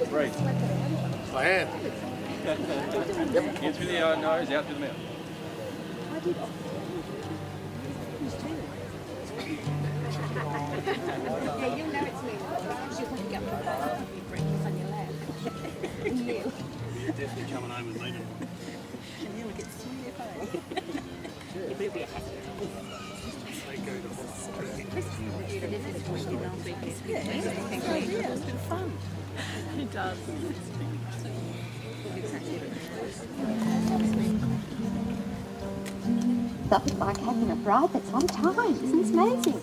Breathe. I am. In through the nose, out through the mouth. Yeah, you'll know it's me because you're going to get your breakfast on your lap. You. You're definitely coming home with me. And you look at sweet if you better be a happy. It's been fun. It does. Nothing like having a bride that's on time. Isn't this amazing?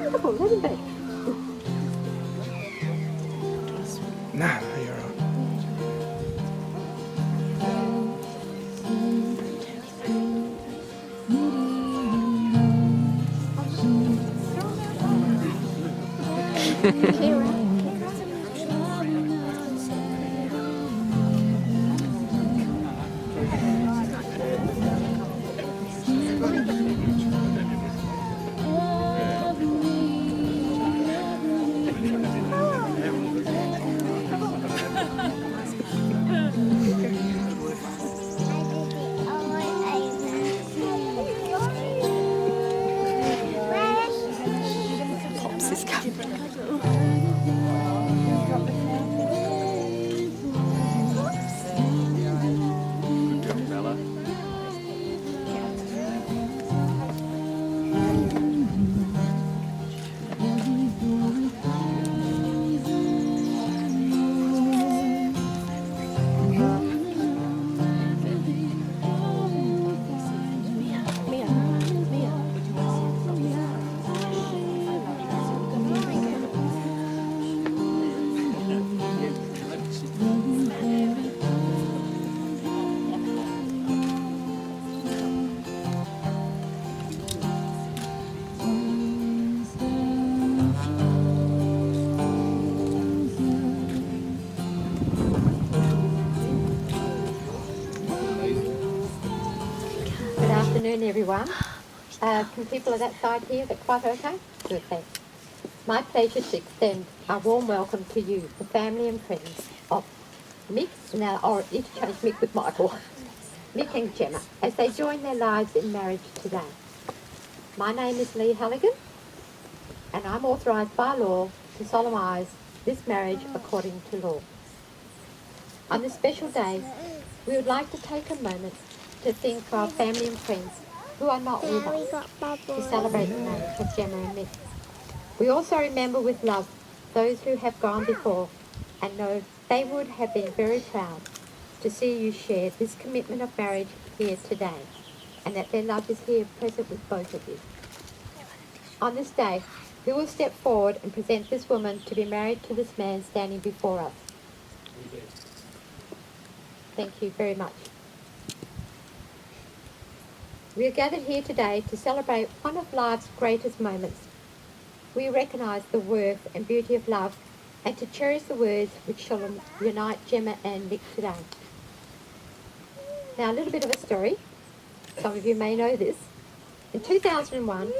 Beautiful, isn't it? Nah, you're all Pops is coming. Good job, Bella. Good afternoon, everyone. Can people at that side hear that quite okay? Good, thanks. My pleasure to extend a warm welcome to you, the family and friends of Mick, now I'll interchange Mick with Michael, Mick and Gemma, as they join their lives in marriage today. My name is Lee Halligan, and I'm authorised by law to solemnise this marriage according to law. On this special day, we would like to take a moment to think for our family and friends who are not with us to celebrate the marriage of Gemma and Mick. We also remember with love those who have gone before and know they would have been very proud to see you share this commitment of marriage here today, and that their love is here present with both of you. On this day, we will step forward and present this woman to be married to this man standing before us. Thank you very much. We are gathered here today to celebrate one of life's greatest moments. We recognise the worth and beauty of love and to cherish the words which shall unite Gemma and Mick today. Now, a little bit of a story. Some of you may know this. In 2001,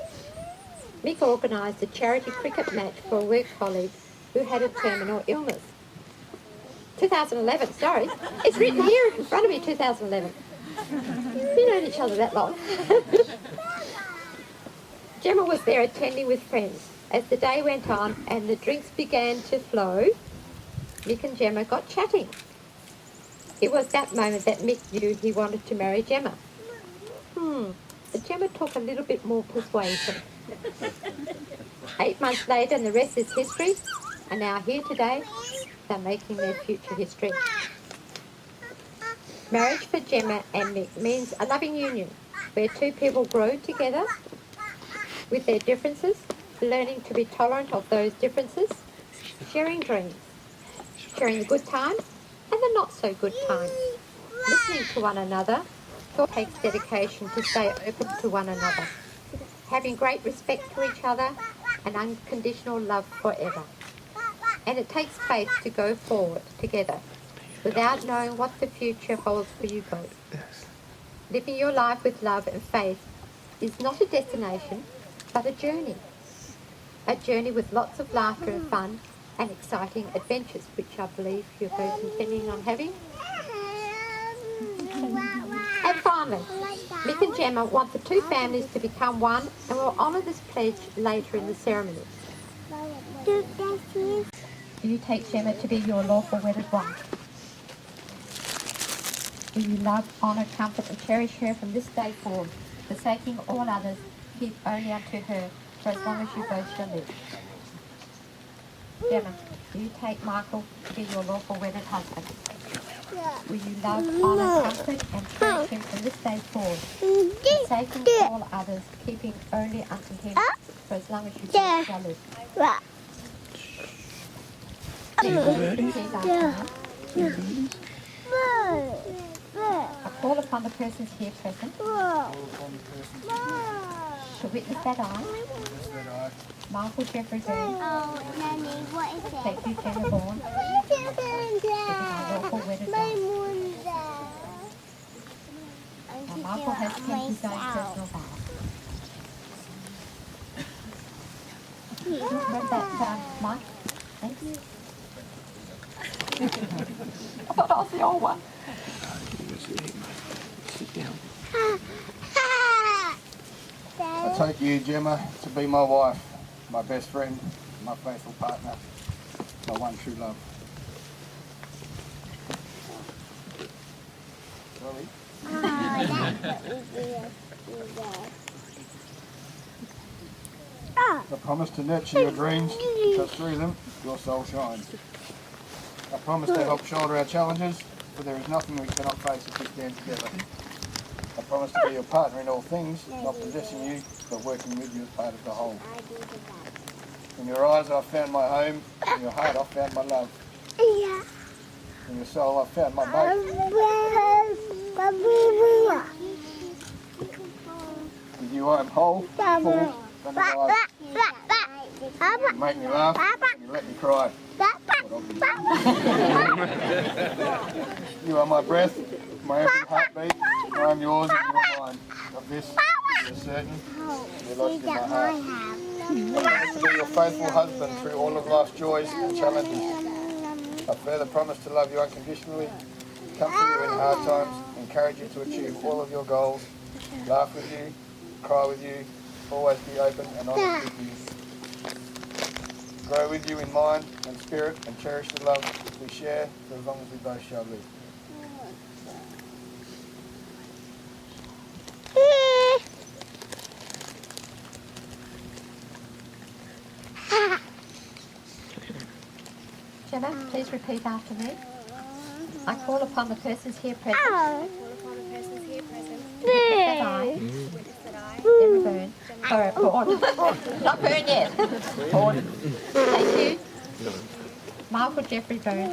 Mick organised a charity cricket match for a work colleague who had a terminal illness. 2011, sorry. It's written here in front of me, 2011. We've known each other that long. Gemma was there attending with friends. As the day went on and the drinks began to flow, Mick and Gemma got chatting. It was that moment that Mick knew he wanted to marry Gemma. But Gemma took a little bit more persuasion. 8 months later, and the rest is history, and now here today, they're making their future history. Marriage for Gemma and Mick means a loving union where two people grow together with their differences, learning to be tolerant of those differences, sharing dreams, sharing the good times and the not so good times, listening to one another. It takes dedication to stay open to one another, having great respect to each other and unconditional love forever. And it takes faith to go forward together without knowing what the future holds for you both. Yes. Living your life with love and faith is not a destination, but a journey. A journey with lots of laughter and fun and exciting adventures, which I believe you're both intending on having. And finally, Mick and Gemma want the two families to become one and will honour this pledge later in the ceremony. Do you take Gemma to be your lawful wedded wife? Will you love, honour, comfort and cherish her from this day forward, forsaking all others, keep only unto her for as long as you both shall live? Gemma, do you take Michael to be your lawful wedded husband? Will you love, honour, comfort and cherish him from this day forward, forsaking all others, keeping only unto him for as long as you both shall live? Repeat after me. I call upon the persons here present to witness that I, Michael Jeffrey Burns, Oh, Nanny, what is it? take you, Gemma Vaughan, to be my lawful wedded wife. Now, Michael has taken his own personal vow. Remember that, Mike? Thanks. I thought I was the old one. Sit down. I take you, Gemma, to be my wife, my best friend, my faithful partner, my one true love. Sorry. I promise to nurture your dreams, because through them your soul shines. I promise to help shoulder our challenges, for there is nothing we cannot face if we stand together. I promise to be your partner in all things, not possessing you, but working with you as part of the whole. In your eyes I've found my home, in your heart I've found my love. In your soul I've found my mate. With you I am whole, full, and alive. You make me laugh, and you let me cry. You are my breath, my every heartbeat, I am yours and you are mine. Of this, you're certain, you're lodged in my heart. I promise to be your faithful husband through all of life's joys and challenges. I further promise to love you unconditionally, comfort you in hard times, encourage you to achieve all of your goals, laugh with you, cry with you, always be open and honest with you. Grow with you in mind and spirit and cherish the love we share for as long as we both shall live. Gemma, please repeat after me. I call upon the persons here present to witness that I, Gemma Byrne, sorry, Vaughan, not Byrne yet, Vaughan, take you, Michael Jeffrey Byrne,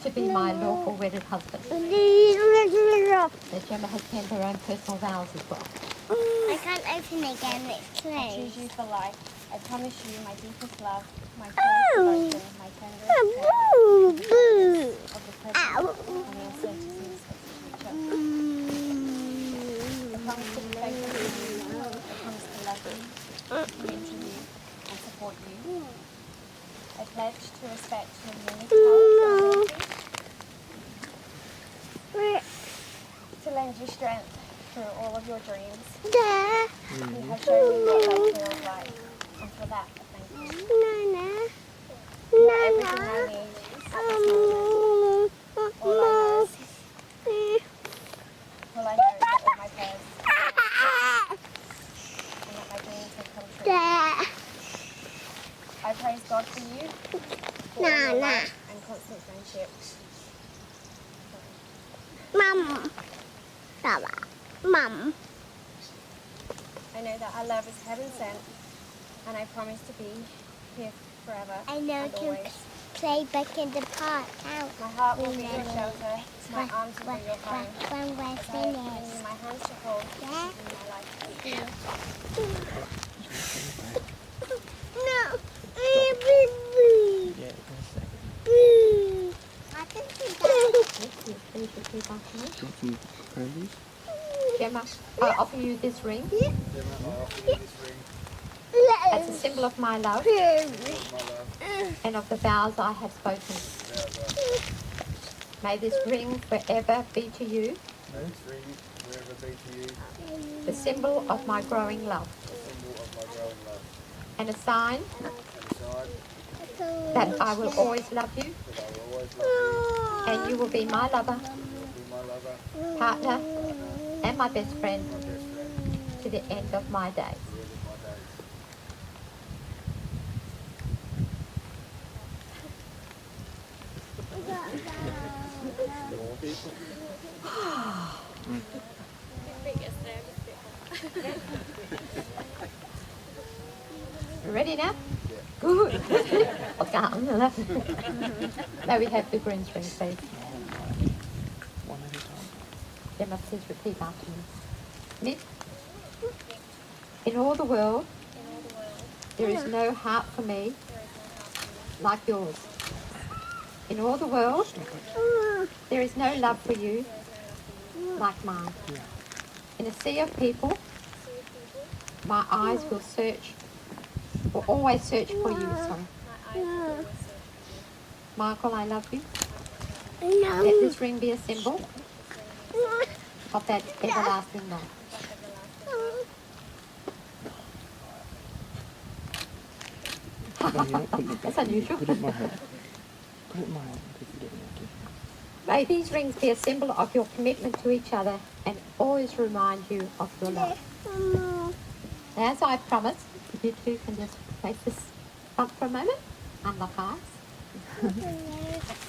to be my lawful wedded husband. That Gemma has penned her own personal vows as well. I can't open it again, it's I closed. choose you for life. I promise you my deepest love, my fullest devotion, my tenderest care of the present and the uncertainties of the future. I promise to be faithful to you. I promise to love you, commit to you, and support you. I pledge to respect your unique talents and abilities, to lend you strength through all of your dreams. You have shown me what life feels like, and for that I thank you. Not everything I need at this moment. All I know is that all my prayers and that my dreams have come true. I praise God for you, for all your love and constant friendship. Mum. I know that our love is heaven sent, and I promise to be here forever I know and to always. play back in the park. Out. My heart will be your shelter, my arms will be your home. When we're As I have given you finished. my hands to hold, Yeah. in my life. No. Yeah, in a second. I can see that. Nick, you please repeat after me. Do you want some cranberries? Gemma, I offer you this ring Gemma, I offer you this ring as a symbol of my love of my love. and of the vows I have spoken. May this ring forever be to you May this ring forever be to you the symbol of my growing love a symbol of my growing love. and a sign And a sign that I will always love you that I will always love and you will be my lover, you. You will be my lover, partner, and my best friend my best friend, to the end of my days. to the end of my days. More people. Ready now? Good. I can't. May we have the green string, please? One at a time. Gemma, please repeat after me. Nick, in all the world, there is no heart for me like yours. In all the world, there is no love for you like mine. In a sea of people, my eyes will always search for you, sorry. Michael, I love you. Let this ring be a symbol of that everlasting love. No, you're not putting it That's back. unusual. Put it in my hand. Put it in my hand if you don't want to. May these rings be a symbol of your commitment to each other and always remind you of your love. Now, as I promised, if you two can just face this up for a moment, unlock eyes.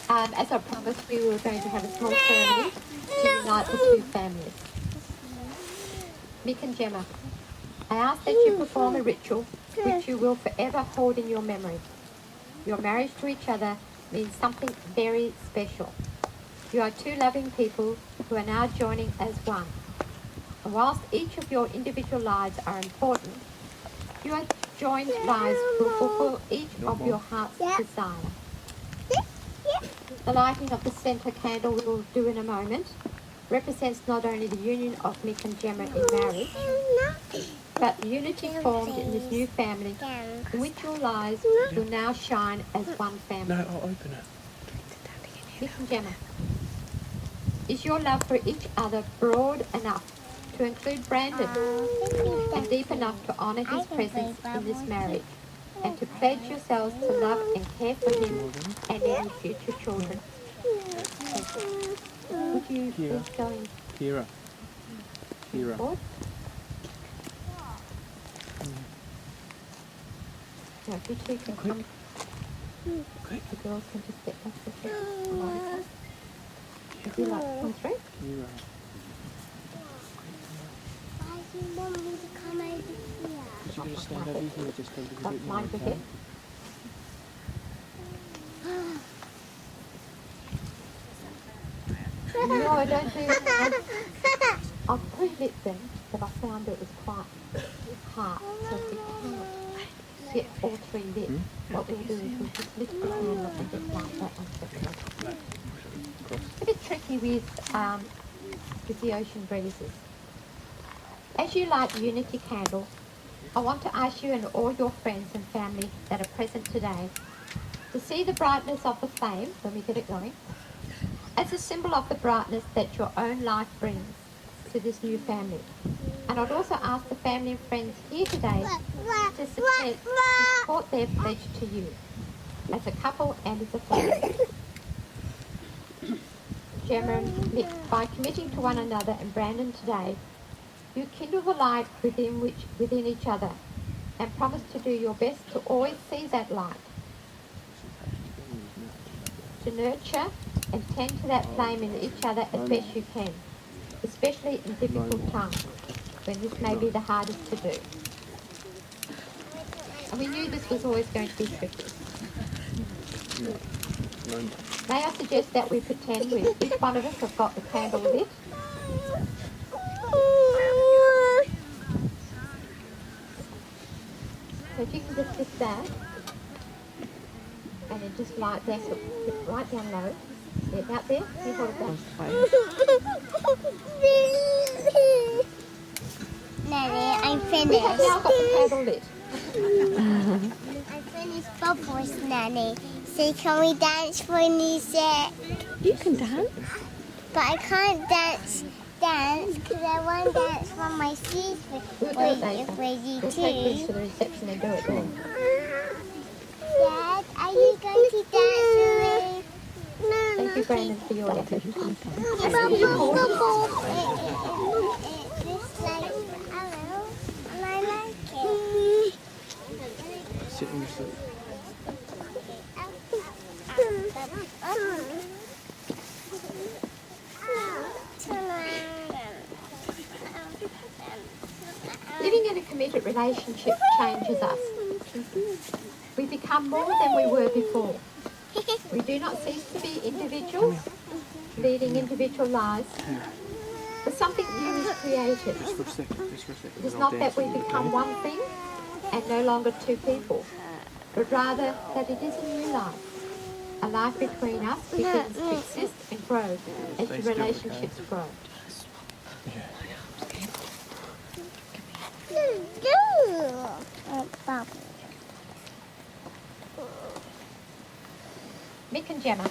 As I promised, we were going to have a small ceremony to unite the two families. Mick and Gemma, I ask that you perform a ritual which you will forever hold in your memory. Your marriage to each other means something very special. You are two loving people who are now joining as one. And whilst each of your individual lives are important, your joined lives will fulfill each of your heart's desire. The lighting of the centre candle we will do in a moment represents not only the union of Mick and Gemma in marriage, but the unity formed in this new family in which your lives will now shine as one family. No, I'll open it. Mick and Gemma, is your love for each other broad enough to include Brandon and deep enough to honour his presence in this marriage and to pledge yourselves to love and care for him and any future children? Would you please go in Kira. Kira. forward? No, if you two can come, Quick. the girls can just step back a second. Would you like to come through? Kira. Why do you want me to come over here? Should we just stand over here just a little Don't bit more? mind your Okay? head. No, I don't think I've pre-lit them, but I found it was quite hard. So if we can't get all three lit, what we'll do is we'll just lift the candle and just light that one second. It's a bit tricky with the ocean breezes. As you light the Unity candle, I want to ask you and all your friends and family that are present today to see the brightness of the flame when we get it going as a symbol of the brightness that your own life brings to this new family. And I'd also ask the family and friends here today to support their pledge to you as a couple and as a family. Gemma and Mick, by committing to one another and Brandon today, you kindle the light within each other and promise to do your best to always see that light, to nurture and tend to that flame in each other as best you can, especially in difficult times. when this may be the hardest to do. And we knew this was always going to be tricky. May I suggest that we pretend each one of us have got the candle lit? So if you can just lift that, and then just light that right down low. Yeah, about there. You hold it down. Nanny, I'm We have finished. now got the candle lit. I finished bubbles, Nanny. So can we dance when you say? You can dance. But I can't dance because I want to dance from my seat We'll do it later. with you We'll take this too. to the reception and do it then. Dad, are you going to dance with me? Thank you, Brandon, for your effort. It's like, hello, and I like it. Sit in your seat. Living in a committed relationship changes us. We become more than we were before. We do not cease to be individuals, leading individual lives, but something new is created. Just for a second. It is not that we become one thing and no longer two people, but rather that it is a new life. A life between us begins to exist and grow as your relationships grow. Mick and Gemma,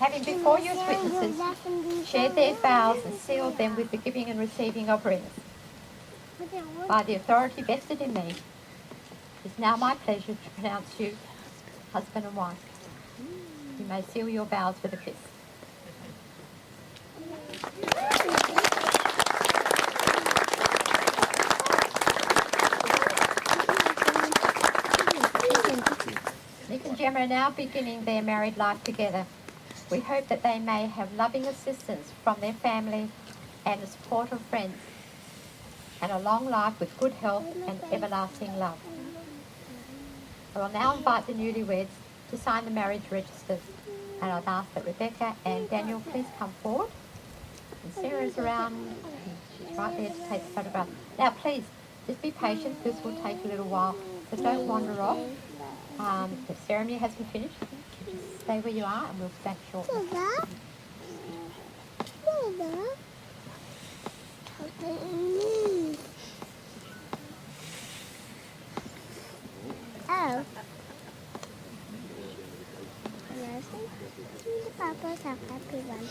having before you as witnesses shared their vows and sealed them with the giving and receiving of rings, by the authority vested in me, it is now my pleasure to pronounce you husband and wife. You may seal your vows with a kiss. Mick and Gemma are now beginning their married life together. We hope that they may have loving assistance from their family and the support of friends, and a long life with good health and everlasting love. I will now invite the newlyweds to sign the marriage registers, and I'd ask that Rebecca and Daniel please come forward. And Sarah's around, she's right there to take the photograph. Now please, just be patient, this will take a little while, so don't wander off. The ceremony hasn't finished, just stay where you are and we'll be back shortly. Oh. Papa's a happy one.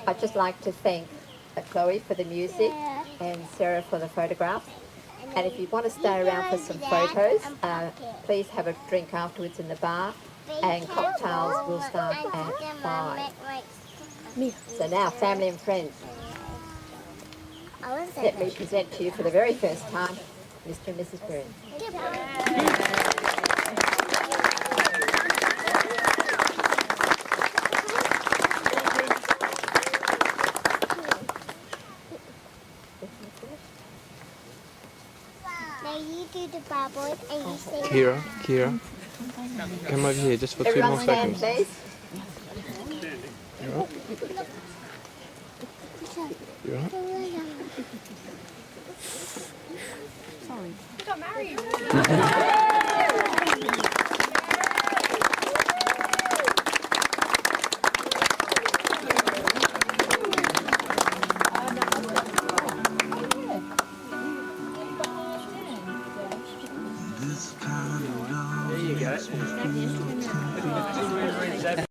I'd just like to thank Chloe for the music and Sarah for the photographs. And if you want to stay around for some photos, please have a drink afterwards in the bar, and cocktails will start at 5. So now, family and friends, let me present to you for the very first time, Mr. and Mrs. Burns. Now you do the bubbles and you say Kira, come over here just for 2 more Everyone stand, seconds. please. You alright? You alright? You got married. There you go.